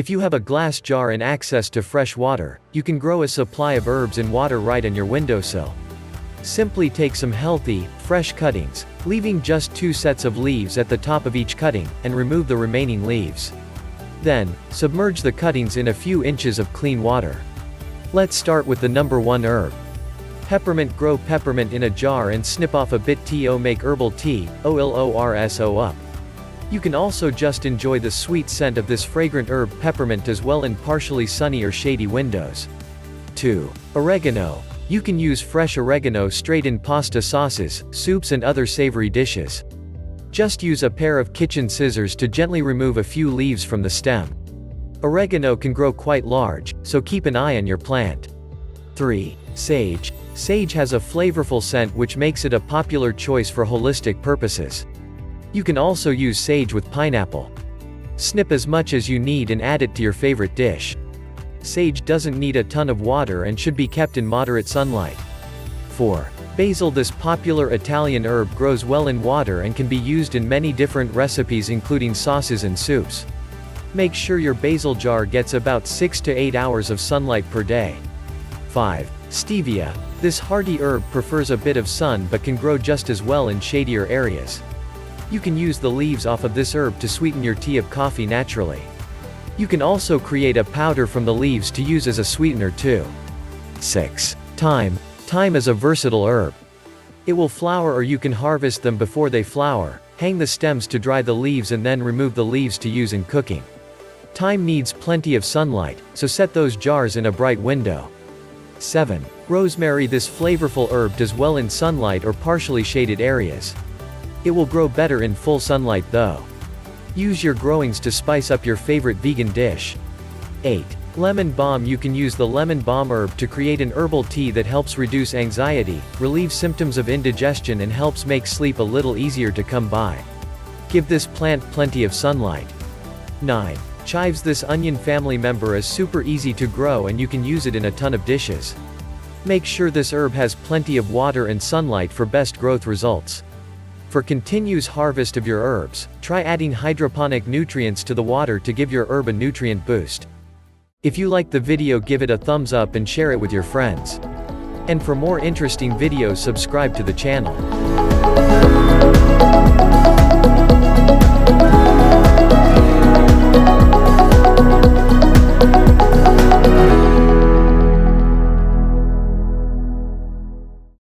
If you have a glass jar and access to fresh water, you can grow a supply of herbs in water right on your windowsill. Simply take some healthy, fresh cuttings, leaving just 2 sets of leaves at the top of each cutting, and remove the remaining leaves. Then, submerge the cuttings in a few inches of clean water. Let's start with the number 1 herb. Peppermint. Grow peppermint in a jar and snip off a bit to make herbal tea, soup. You can also just enjoy the sweet scent of this fragrant herb peppermint as well in partially sunny or shady windows. 2. Oregano. You can use fresh oregano straight in pasta sauces, soups and other savory dishes. Just use a pair of kitchen scissors to gently remove a few leaves from the stem. Oregano can grow quite large, so keep an eye on your plant. 3. Sage. Sage has a flavorful scent which makes it a popular choice for holistic purposes. You can also use sage with pineapple. Snip as much as you need and add it to your favorite dish. Sage doesn't need a ton of water and should be kept in moderate sunlight. 4. Basil. This popular Italian herb grows well in water and can be used in many different recipes including sauces and soups. Make sure your basil jar gets about 6 to 8 hours of sunlight per day. 5. Stevia. This hardy herb prefers a bit of sun but can grow just as well in shadier areas. You can use the leaves off of this herb to sweeten your tea or coffee naturally. You can also create a powder from the leaves to use as a sweetener too. 6. Thyme. Thyme is a versatile herb. It will flower or you can harvest them before they flower, hang the stems to dry the leaves and then remove the leaves to use in cooking. Thyme needs plenty of sunlight, so set those jars in a bright window. 7. Rosemary. This flavorful herb does well in sunlight or partially shaded areas. It will grow better in full sunlight though. Use your growings to spice up your favorite vegan dish. 8. Lemon balm. You can use the lemon balm herb to create an herbal tea that helps reduce anxiety, relieves symptoms of indigestion and helps make sleep a little easier to come by. Give this plant plenty of sunlight. 9. Chives. This onion family member is super easy to grow and you can use it in a ton of dishes. Make sure this herb has plenty of water and sunlight for best growth results. For continuous harvest of your herbs, try adding hydroponic nutrients to the water to give your herb a nutrient boost. If you like the video, give it a thumbs up and share it with your friends. And for more interesting videos, subscribe to the channel.